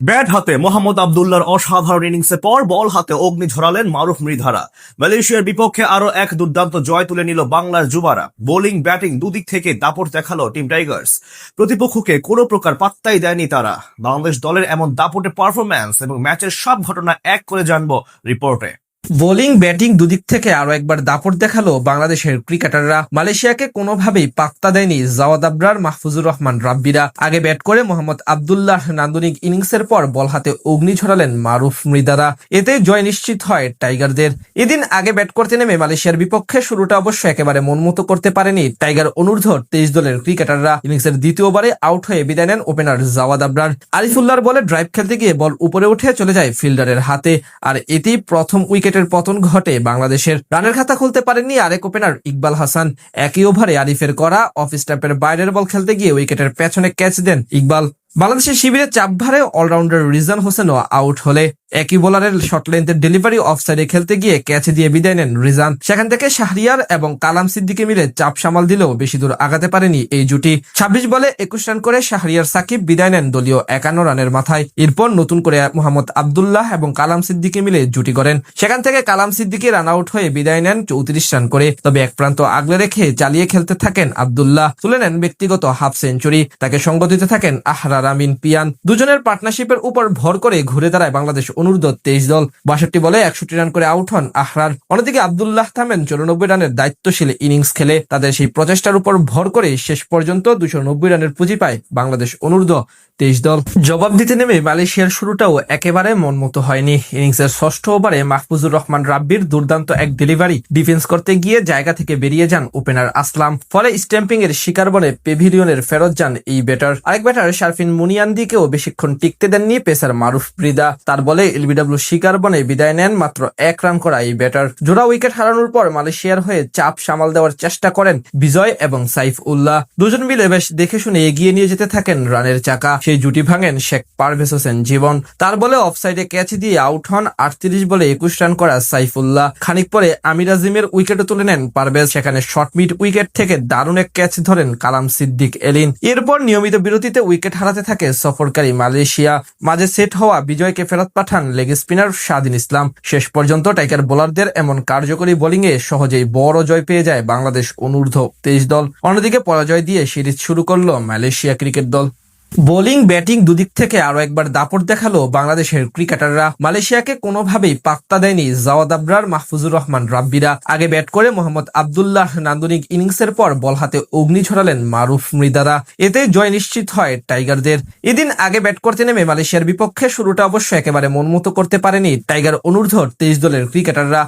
Bat হাতে মোহাম্মদ আবদুল্লাহর অসাধারণ ইনিংসের পর বল হাতে অগ্নি ঝরালেন মারুফ মৃধারা। মালয়েশিয়ার বিপক্ষে আরো এক দুর্দান্ত জয় তুলে নিল বাংলার যুবারা। বোলিং ব্যাটিং দুদিক থেকে দাপট দেখালো টিম টাইগার্স। প্রতিপক্ষকে কোনো প্রকার পাত্তাই দেয়নি তারা। বাংলাদেশ দলের এমন দাপটে পারফরম্যান্স এবং ম্যাচের সব ঘটনা এক করে জানবো রিপোর্টে। বোলিং ব্যাটিং দুদিক থেকে আরো একবার দাপট দেখালো বাংলাদেশের ক্রিকেটাররা। মালয়েশিয়াকে কোনোভাবেই পাত্তা দেয়নি জাওয়াদ আবরার, মাহফুজুর রহমান রাব্বিরা। আগে ব্যাট করে মোহাম্মদ আবদুল্লাহ নান্দনিক ইনিংসের পর বল হাতে অগ্নি ঝরালেন মারুফ মৃধারা। এতে জয় নিশ্চিত হয় টাইগারদের। এদিন আগে ব্যাট করতে নেমে মালয়েশিয়ার বিপক্ষে শুরুটা অবশ্য একেবারে মনমতো করতে পারেনি টাইগার অনূর্ধ্ব 23 দলের ক্রিকেটাররা। ইনিংসের দ্বিতীয় ওভারে আউট হয়ে বিদায় নেন ওপেনার জাওয়াদ আবরার। আরিফুল্লাহর বলে ড্রাইভ খেলতে গিয়ে বল উপরে উঠে চলে যায় ফিল্ডারের হাতে, আর এতেই প্রথম উইকেটের পতন ঘটে বাংলাদেশের। রানের খাতা খুলতে পারেননি আরেক ওপেনার ইকবাল হাসান। একই ওভারে আরিফের করা অফ স্টাম্পের বাইরের বল খেলতে গিয়ে উইকেটের পেছনে ক্যাচ দেন ইকবাল। বাংলাদেশের শিবিরে চাপ ভারে অলরাউন্ডার রিজান হোসেনও আউট হলে একই বোলারের শর্ট লেন্থের ডেলিভারি অফসাইডে খেলতে গিয়ে ক্যাচ দিয়ে বিদায় নেন রিজান। সেখান থেকে শাহরিয়ার এবং কালাম সিদ্দিকী মিলে চাপ সামাল দিলেও বেশি দূর আগাতে পারেনি এই জুটি। 26 বলে 21 রান করে শাহরিয়ার সাকিব বিদায় নেন দলীয় 51 রানের মাথায়। এরপর নতুন করে মোহাম্মদ আবদুল্লাহ এবং কালাম সিদ্দিকী মিলে জুটি করেন। সেখান থেকে কালাম সিদ্দিকী রান আউট হয়ে বিদায় নেন 34 রান করে। তবে এক প্রান্ত আগলে রেখে চালিয়ে খেলতে থাকেন আবদুল্লাহ, তুলে নেন ব্যক্তিগত হাফ সেঞ্চুরি। তাকে সঙ্গ দিতে থাকেন আহরার আমিন পিয়ান। দুজনের পার্টনারশিপের উপর ভর করে ঘুরে দাঁড়ায় বাংলাদেশ অনূর্ধ্ব 23 দল। 62 বলে 61 রান করে আউট হন আহরার। অন্যদিকে আবদুল্লাহ থামেন 94 রানের দায়িত্বশীল ইনিংস খেলে। তাদের সেই প্রচেষ্টার উপর ভর করে শেষ পর্যন্ত 290 রানের পুঁজি পায় বাংলাদেশ অনূর্ধ্ব 23 দল। জবাব দিতে নেমে মালয়েশিয়ার শুরুটাও একেবারে মনমতো হয়নি। ইনিংসের ষষ্ঠ ওভারে মাহফুজুর রহমান রাব্বির দুর্দান্ত এক ডেলিভারি ডিফেন্স করতে গিয়ে জায়গা থেকে বেরিয়ে যান ওপেনার আসলাম। ফলে স্ট্যাম্পিং এর শিকার বনে পেভিলিয়নের ফেরত যান এই ব্যাটার। আরেক ব্যাটার শারফিন মুনিয়ান্দিকেও বেশিক্ষণ টিকতে দেননি পেসার মারুফ মৃধা। তার বলে এলবিডব্লিউ শিকার বনে বিদায় নেন মাত্র 1 রান করা এই ব্যাটার। জোড়া উইকেট হারানোর পর মালয়েশিয়ার হয়ে চাপ সামাল দেওয়ার চেষ্টা করেন বিজয় এবং সাইফ উল্লাহ। দুজন মিলে বেশ দেখে শুনে এগিয়ে নিয়ে যেতে থাকেন রানের চাকা। সেই জুটি ভাঙেন শেখ পারভেজ হোসেন জীবন। তার বলে অফসাইডে ক্যাচ দিয়ে আউট হন 38 বলে 21 রান করা সাইফুল্লাহ। খানিক পরে আমির আজিমের উইকেটও তুলে নেন পারভেজ। সেখানে শর্ট মিড উইকেট থেকে দারুণ এক ক্যাচ ধরেন কালাম সিদ্দিক এলিন। এরপর নিয়মিত বিরতিতে উইকেট হারাতে থাকে সফরকারী মালয়েশিয়া। মাঝে সেট হওয়া বিজয়কে ফেরত পাঠান লেগ স্পিনার স্বাধীন ইসলাম। শেষ পর্যন্ত টাইগার বোলারদের এমন কার্যকরী বোলিংয়ে সহজেই বড় জয় পেয়ে যায় বাংলাদেশ অনূর্ধ্ব 23 দল। অন্যদিকে পরাজয় দিয়ে সিরিজ শুরু করলো মালয়েশিয়া ক্রিকেট দল। বোলিং ব্যাটিং দুদিক থেকে আরো একবার দাপট দেখালো বাংলাদেশের ক্রিকেটাররা। মালয়েশিয়াকে কোনোভাবেই পাত্তা দেয়নি জাওয়াদ আবরার, মাহফুজুর রহমান রাব্বিরা। আগে ব্যাট করে মোহাম্মদ আবদুল্লাহ নান্দনিক ইনিংসের পর বল হাতে অগ্নি ঝরালেন মারুফ মৃধারা। এতে জয় নিশ্চিত হয় টাইগারদের। এদিন আগে ব্যাট করতে নেমে মালয়েশিয়ার বিপক্ষে শুরুটা অবশ্য একেবারে মনমতো করতে পারেনি টাইগার অনূর্ধ্ব 23 দলের ক্রিকেটাররা।